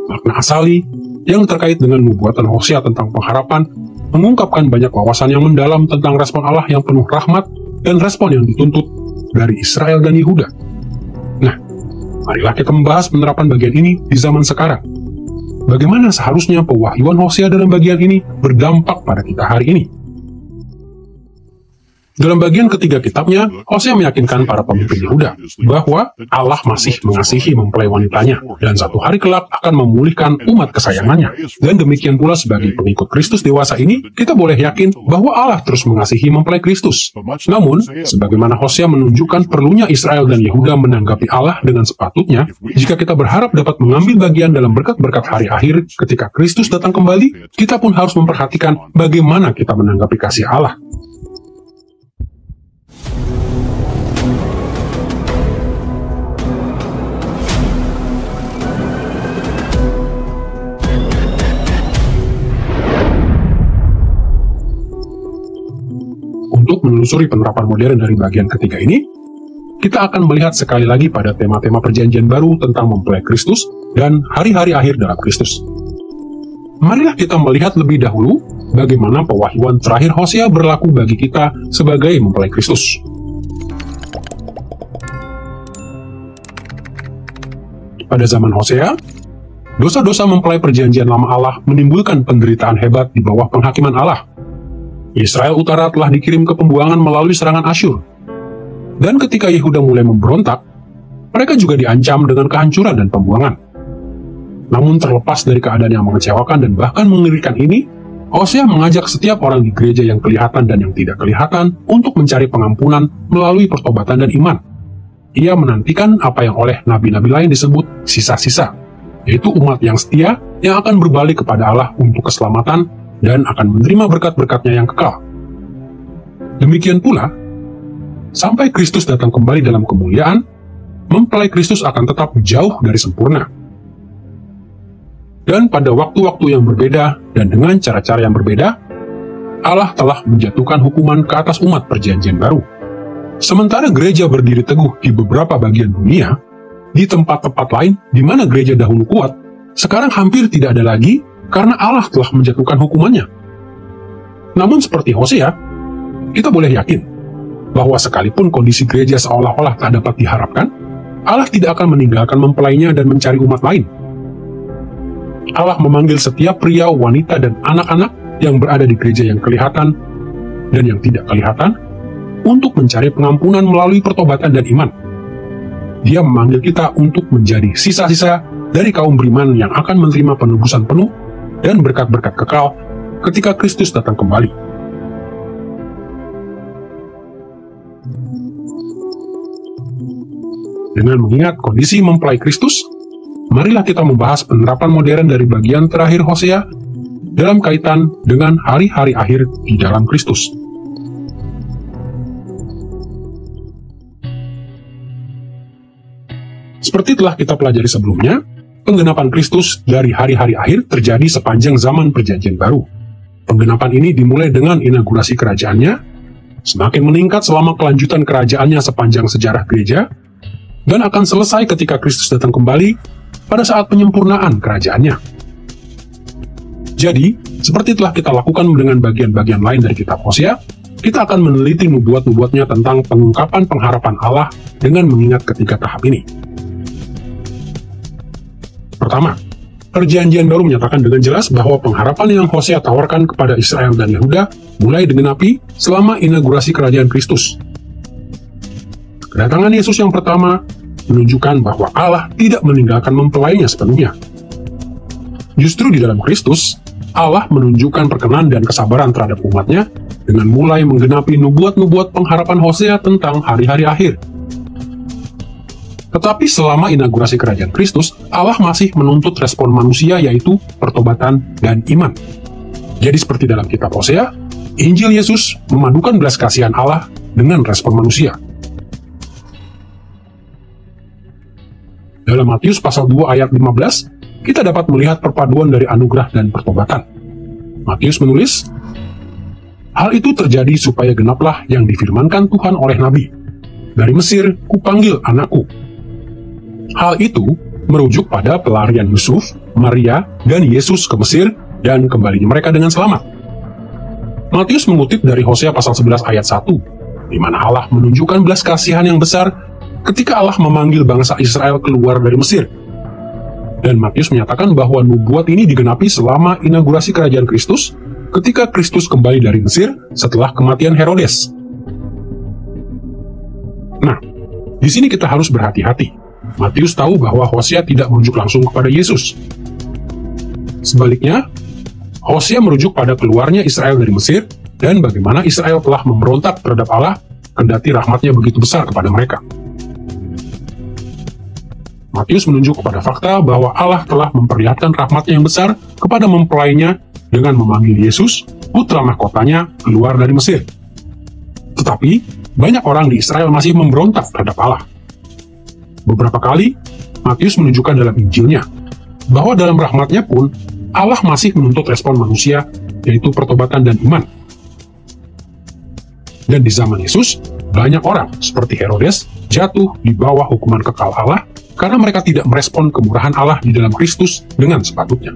Makna asali yang terkait dengan nubuatan Hosea tentang pengharapan mengungkapkan banyak wawasan yang mendalam tentang respon Allah yang penuh rahmat dan respon yang dituntut dari Israel dan Yehuda. Nah, marilah kita membahas penerapan bagian ini di zaman sekarang. Bagaimana seharusnya pewahyuan Hosea dalam bagian ini berdampak pada kita hari ini? Dalam bagian ketiga kitabnya, Hosea meyakinkan para pemimpin Yehuda bahwa Allah masih mengasihi mempelai wanitanya dan satu hari kelak akan memulihkan umat kesayangannya. Dan demikian pula sebagai pengikut Kristus dewasa ini, kita boleh yakin bahwa Allah terus mengasihi mempelai Kristus. Namun, sebagaimana Hosea menunjukkan perlunya Israel dan Yehuda menanggapi Allah dengan sepatutnya, jika kita berharap dapat mengambil bagian dalam berkat-berkat hari akhir ketika Kristus datang kembali, kita pun harus memperhatikan bagaimana kita menanggapi kasih Allah. Untuk menelusuri penerapan modern dari bagian ketiga ini, kita akan melihat sekali lagi pada tema-tema perjanjian baru tentang mempelai Kristus dan hari-hari akhir dalam Kristus. Marilah kita melihat lebih dahulu bagaimana pewahyuan terakhir Hosea berlaku bagi kita sebagai mempelai Kristus. Pada zaman Hosea, dosa-dosa mempelai perjanjian lama Allah menimbulkan penderitaan hebat di bawah penghakiman Allah. Israel Utara telah dikirim ke pembuangan melalui serangan Asyur. Dan ketika Yehuda mulai memberontak, mereka juga diancam dengan kehancuran dan pembuangan. Namun terlepas dari keadaan yang mengecewakan dan bahkan mengerikan ini, Hosea mengajak setiap orang di gereja yang kelihatan dan yang tidak kelihatan untuk mencari pengampunan melalui pertobatan dan iman. Ia menantikan apa yang oleh nabi-nabi lain disebut sisa-sisa, yaitu umat yang setia yang akan berbalik kepada Allah untuk keselamatan dan akan menerima berkat-berkatnya yang kekal. Demikian pula, sampai Kristus datang kembali dalam kemuliaan, mempelai Kristus akan tetap jauh dari sempurna. Dan pada waktu-waktu yang berbeda dan dengan cara-cara yang berbeda, Allah telah menjatuhkan hukuman ke atas umat perjanjian baru. Sementara gereja berdiri teguh di beberapa bagian dunia, di tempat-tempat lain di mana gereja dahulu kuat, sekarang hampir tidak ada lagi karena Allah telah menjatuhkan hukumannya. Namun seperti Hosea, kita boleh yakin bahwa sekalipun kondisi gereja seolah-olah tak dapat diharapkan, Allah tidak akan meninggalkan mempelainya dan mencari umat lain. Allah memanggil setiap pria, wanita, dan anak-anak yang berada di gereja yang kelihatan dan yang tidak kelihatan untuk mencari pengampunan melalui pertobatan dan iman. Dia memanggil kita untuk menjadi sisa-sisa dari kaum beriman yang akan menerima penebusan penuh dan berkat-berkat kekal ketika Kristus datang kembali. Dengan mengingat kondisi mempelai Kristus, marilah kita membahas penerapan modern dari bagian terakhir Hosea dalam kaitan dengan hari-hari akhir di dalam Kristus. Seperti telah kita pelajari sebelumnya, penggenapan Kristus dari hari-hari akhir terjadi sepanjang zaman perjanjian baru. Penggenapan ini dimulai dengan inaugurasi kerajaannya, semakin meningkat selama kelanjutan kerajaannya sepanjang sejarah gereja, dan akan selesai ketika Kristus datang kembali pada saat penyempurnaan kerajaannya. Jadi, seperti telah kita lakukan dengan bagian-bagian lain dari kitab Hosea, kita akan meneliti nubuat-nubuatnya tentang pengungkapan pengharapan Allah dengan mengingat ketiga tahap ini. Pertama, perjanjian baru menyatakan dengan jelas bahwa pengharapan yang Hosea tawarkan kepada Israel dan Yehuda mulai digenapi selama inaugurasi kerajaan Kristus. Kedatangan Yesus yang pertama menunjukkan bahwa Allah tidak meninggalkan mempelainya sepenuhnya. Justru di dalam Kristus, Allah menunjukkan perkenan dan kesabaran terhadap umatnya dengan mulai menggenapi nubuat-nubuat pengharapan Hosea tentang hari-hari akhir. Tetapi selama inaugurasi kerajaan Kristus, Allah masih menuntut respon manusia yaitu pertobatan dan iman. Jadi seperti dalam kitab Hosea, Injil Yesus memadukan belas kasihan Allah dengan respon manusia. Dalam Matius pasal 2 ayat 15, kita dapat melihat perpaduan dari anugerah dan pertobatan. Matius menulis, "Hal itu terjadi supaya genaplah yang difirmankan Tuhan oleh Nabi. Dari Mesir kupanggil anakku." Hal itu merujuk pada pelarian Yusuf, Maria, dan Yesus ke Mesir dan kembalinya mereka dengan selamat. Matius mengutip dari Hosea pasal 11 ayat 1, di mana Allah menunjukkan belas kasihan yang besar ketika Allah memanggil bangsa Israel keluar dari Mesir. Dan Matius menyatakan bahwa nubuat ini digenapi selama inaugurasi kerajaan Kristus, ketika Kristus kembali dari Mesir setelah kematian Herodes. Nah, di sini kita harus berhati-hati. Matius tahu bahwa Hosea tidak merujuk langsung kepada Yesus. Sebaliknya, Hosea merujuk pada keluarnya Israel dari Mesir dan bagaimana Israel telah memberontak terhadap Allah, kendati rahmat-Nya begitu besar kepada mereka. Matius menunjuk kepada fakta bahwa Allah telah memperlihatkan rahmat-Nya yang besar kepada mempelainya dengan memanggil Yesus, putra mahkotanya, keluar dari Mesir. Tetapi, banyak orang di Israel masih memberontak terhadap Allah. Beberapa kali, Matius menunjukkan dalam Injilnya bahwa dalam rahmat-Nya pun, Allah masih menuntut respon manusia, yaitu pertobatan dan iman. Dan di zaman Yesus, banyak orang seperti Herodes jatuh di bawah hukuman kekal Allah karena mereka tidak merespon kemurahan Allah di dalam Kristus dengan sepatutnya.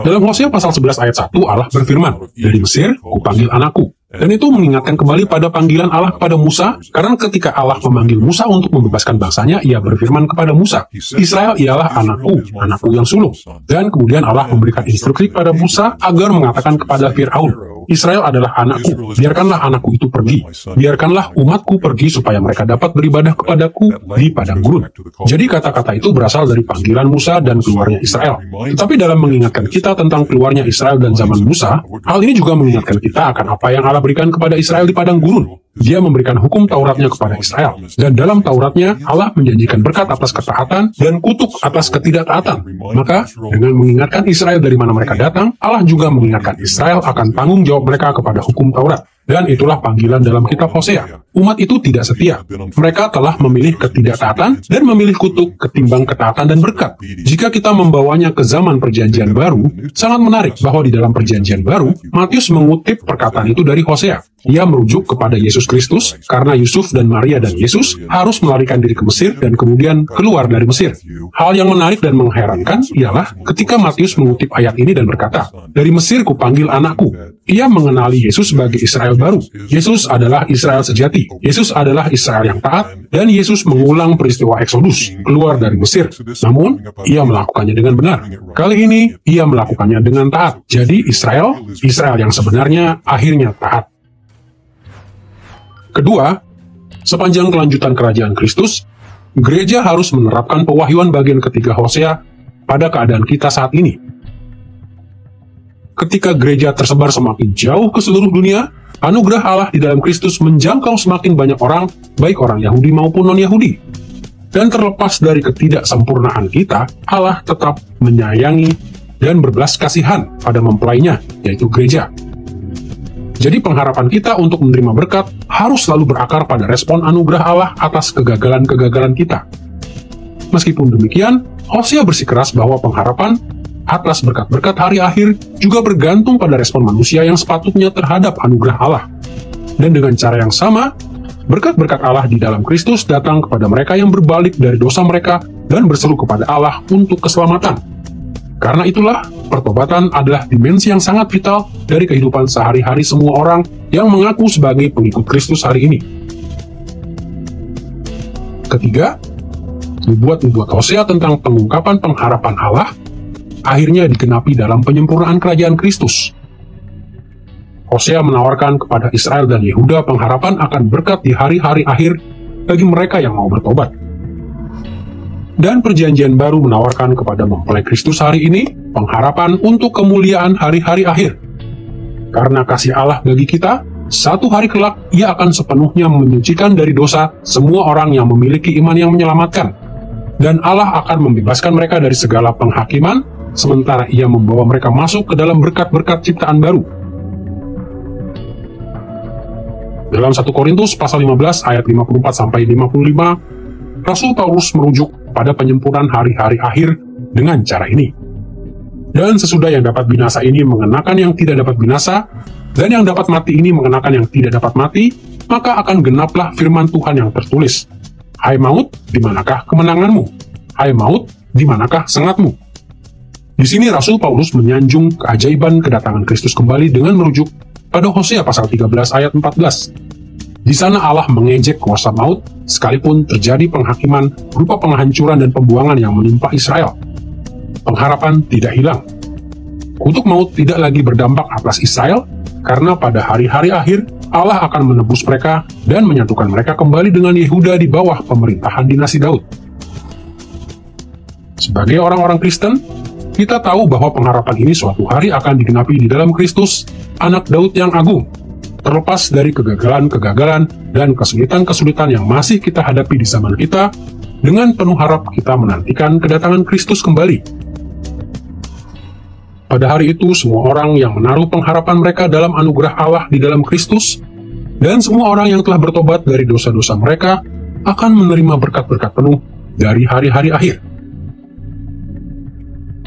Dalam Hosea pasal 11 ayat 1, Allah berfirman, "Dari Mesir, kupanggil anakku." Dan itu mengingatkan kembali pada panggilan Allah kepada Musa, karena ketika Allah memanggil Musa untuk membebaskan bangsanya, Ia berfirman kepada Musa, "Israel ialah anakku, anakku yang sulung." Dan kemudian Allah memberikan instruksi kepada Musa agar mengatakan kepada Fir'aun, "Israel adalah anakku, biarkanlah anakku itu pergi. Biarkanlah umatku pergi supaya mereka dapat beribadah kepadaku di padang gurun." Jadi kata-kata itu berasal dari panggilan Musa dan keluarnya Israel. Tetapi dalam mengingatkan kita tentang keluarnya Israel dan zaman Musa, hal ini juga mengingatkan kita akan apa yang Allah berikan kepada Israel di padang gurun. Dia memberikan hukum Tauratnya kepada Israel. Dan dalam Tauratnya, Allah menjanjikan berkat atas ketaatan dan kutuk atas ketidaktaatan. Maka, dengan mengingatkan Israel dari mana mereka datang, Allah juga mengingatkan Israel akan tanggung jawab mereka kepada hukum Taurat. Dan itulah panggilan dalam kitab Hosea. Umat itu tidak setia. Mereka telah memilih ketidaktaatan dan memilih kutuk ketimbang ketaatan dan berkat. Jika kita membawanya ke zaman perjanjian baru, sangat menarik bahwa di dalam perjanjian baru, Matius mengutip perkataan itu dari Hosea. Ia merujuk kepada Yesus Kristus, karena Yusuf dan Maria dan Yesus harus melarikan diri ke Mesir dan kemudian keluar dari Mesir. Hal yang menarik dan mengherankan ialah ketika Matius mengutip ayat ini dan berkata, "Dari Mesir kupanggil anakku." Ia mengenali Yesus sebagai Israel baru. Yesus adalah Israel sejati. Yesus adalah Israel yang taat, dan Yesus mengulang peristiwa Eksodus, keluar dari Mesir. Namun, ia melakukannya dengan benar. Kali ini, ia melakukannya dengan taat. Jadi, Israel yang sebenarnya akhirnya taat. Kedua, sepanjang kelanjutan kerajaan Kristus, gereja harus menerapkan pewahyuan bagian ketiga Hosea pada keadaan kita saat ini. Ketika gereja tersebar semakin jauh ke seluruh dunia, anugerah Allah di dalam Kristus menjangkau semakin banyak orang, baik orang Yahudi maupun non-Yahudi. Dan terlepas dari ketidaksempurnaan kita, Allah tetap menyayangi dan berbelas kasihan pada mempelainya, yaitu gereja. Jadi pengharapan kita untuk menerima berkat harus selalu berakar pada respon anugerah Allah atas kegagalan-kegagalan kita. Meskipun demikian, Hosea bersikeras bahwa pengharapan atas berkat-berkat hari akhir juga bergantung pada respon manusia yang sepatutnya terhadap anugerah Allah. Dan dengan cara yang sama, berkat-berkat Allah di dalam Kristus datang kepada mereka yang berbalik dari dosa mereka dan berseru kepada Allah untuk keselamatan. Karena itulah, pertobatan adalah dimensi yang sangat vital dari kehidupan sehari-hari semua orang yang mengaku sebagai pengikut Kristus hari ini. Ketiga, nubuat-nubuat Hosea tentang pengungkapan pengharapan Allah akhirnya digenapi dalam penyempurnaan kerajaan Kristus. Hosea menawarkan kepada Israel dan Yehuda pengharapan akan berkat di hari-hari akhir bagi mereka yang mau bertobat. Dan perjanjian baru menawarkan kepada mempelai Kristus hari ini pengharapan untuk kemuliaan hari-hari akhir. Karena kasih Allah bagi kita, satu hari kelak Ia akan sepenuhnya menyucikan dari dosa semua orang yang memiliki iman yang menyelamatkan. Dan Allah akan membebaskan mereka dari segala penghakiman, sementara Ia membawa mereka masuk ke dalam berkat-berkat ciptaan baru. Dalam 1 Korintus pasal 15 ayat 54-55, Rasul Paulus merujuk pada penyempurnaan hari-hari akhir dengan cara ini. Dan sesudah yang dapat binasa ini mengenakan yang tidak dapat binasa, dan yang dapat mati ini mengenakan yang tidak dapat mati, maka akan genaplah firman Tuhan yang tertulis. Hai maut, di manakah kemenanganmu? Hai maut, di manakah sengatmu? Di sini Rasul Paulus menyanjung keajaiban kedatangan Kristus kembali dengan merujuk pada Hosea pasal 13 ayat 14. Di sana Allah mengejek kuasa maut, sekalipun terjadi penghakiman berupa penghancuran dan pembuangan yang menimpa Israel. Pengharapan tidak hilang. Kutuk maut tidak lagi berdampak atas Israel, karena pada hari-hari akhir Allah akan menebus mereka dan menyatukan mereka kembali dengan Yehuda di bawah pemerintahan dinasti Daud. Sebagai orang-orang Kristen, kita tahu bahwa pengharapan ini suatu hari akan digenapi di dalam Kristus, anak Daud yang agung, terlepas dari kegagalan-kegagalan dan kesulitan-kesulitan yang masih kita hadapi di zaman kita. Dengan penuh harap kita menantikan kedatangan Kristus kembali. Pada hari itu, semua orang yang menaruh pengharapan mereka dalam anugerah Allah di dalam Kristus, dan semua orang yang telah bertobat dari dosa-dosa mereka, akan menerima berkat-berkat penuh dari hari-hari akhir.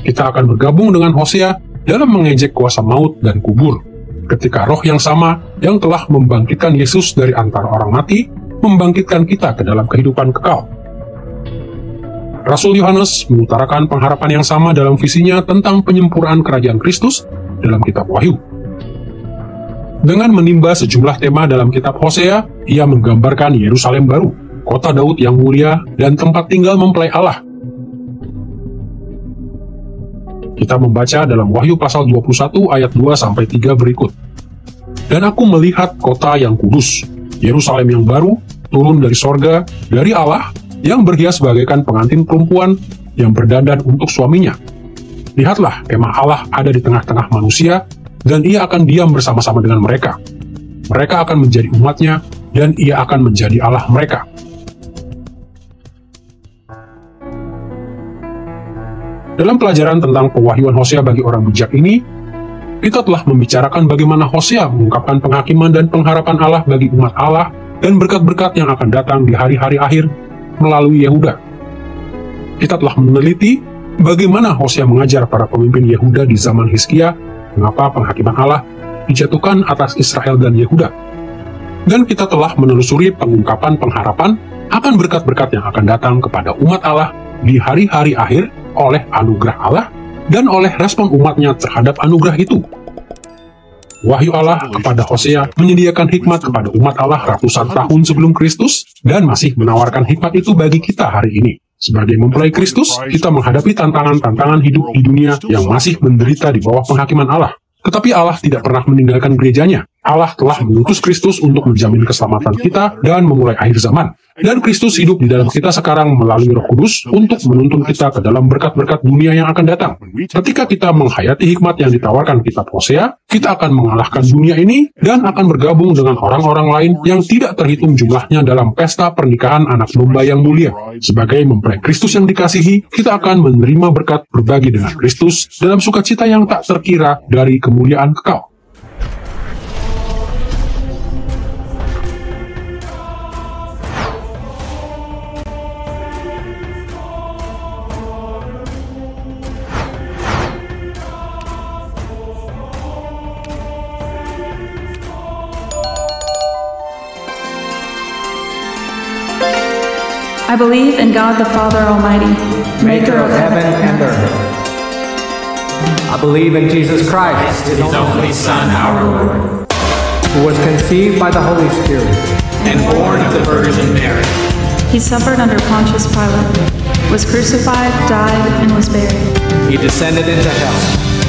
Kita akan bergabung dengan Hosea dalam mengejek kuasa maut dan kubur, ketika roh yang sama yang telah membangkitkan Yesus dari antara orang mati, membangkitkan kita ke dalam kehidupan kekal. Rasul Yohanes mengutarakan pengharapan yang sama dalam visinya tentang penyempurnaan kerajaan Kristus dalam kitab Wahyu. Dengan menimba sejumlah tema dalam kitab Hosea, ia menggambarkan Yerusalem baru, kota Daud yang mulia, dan tempat tinggal mempelai Allah. Kita membaca dalam Wahyu pasal 21 ayat 2-3 berikut. Dan aku melihat kota yang kudus, Yerusalem yang baru, turun dari sorga, dari Allah, yang berhias bagaikan pengantin perempuan yang berdandan untuk suaminya. Lihatlah, kemah Allah ada di tengah-tengah manusia, dan ia akan diam bersama-sama dengan mereka. Mereka akan menjadi umatnya, dan ia akan menjadi Allah mereka. Dalam pelajaran tentang pewahyuan Hosea bagi orang bijak ini, kita telah membicarakan bagaimana Hosea mengungkapkan penghakiman dan pengharapan Allah bagi umat Allah dan berkat-berkat yang akan datang di hari-hari akhir melalui Yehuda. Kita telah meneliti bagaimana Hosea mengajar para pemimpin Yehuda di zaman Hizkia mengapa penghakiman Allah dijatuhkan atas Israel dan Yehuda. Dan kita telah menelusuri pengungkapan pengharapan akan berkat-berkat yang akan datang kepada umat Allah di hari-hari akhir oleh anugerah Allah dan oleh respon umatnya terhadap anugerah itu. Wahyu Allah kepada Hosea menyediakan hikmat kepada umat Allah ratusan tahun sebelum Kristus dan masih menawarkan hikmat itu bagi kita hari ini. Sebagai mempelai Kristus, kita menghadapi tantangan-tantangan hidup di dunia yang masih menderita di bawah penghakiman Allah. Tetapi Allah tidak pernah meninggalkan gerejanya. Allah telah mengutus Kristus untuk menjamin keselamatan kita dan memulai akhir zaman. Dan Kristus hidup di dalam kita sekarang melalui Roh Kudus untuk menuntun kita ke dalam berkat-berkat dunia yang akan datang. Ketika kita menghayati hikmat yang ditawarkan kitab Hosea, kita akan mengalahkan dunia ini dan akan bergabung dengan orang-orang lain yang tidak terhitung jumlahnya dalam pesta pernikahan anak domba yang mulia. Sebagai mempelai Kristus yang dikasihi, kita akan menerima berkat berbagi dengan Kristus dalam sukacita yang tak terkira dari kemuliaan kekal. I believe in God the Father Almighty, maker of heaven and earth. I believe in Jesus Christ, His only Son, our Lord, who was conceived by the Holy Spirit and born of the Virgin Mary. He suffered under Pontius Pilate, was crucified, died, and was buried. He descended into hell.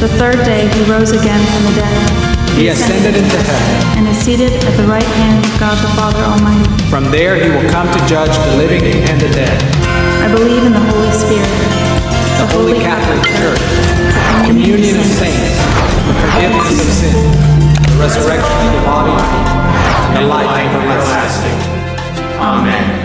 The third day he rose again from the dead. He ascended into heaven and is seated at the right hand of God the Father Almighty. From there he will come to judge the living and the dead. I believe in the Holy Spirit, the Holy Catholic Church, the communion of saints, the forgiveness of sins, the resurrection of the body, and the life everlasting. Amen.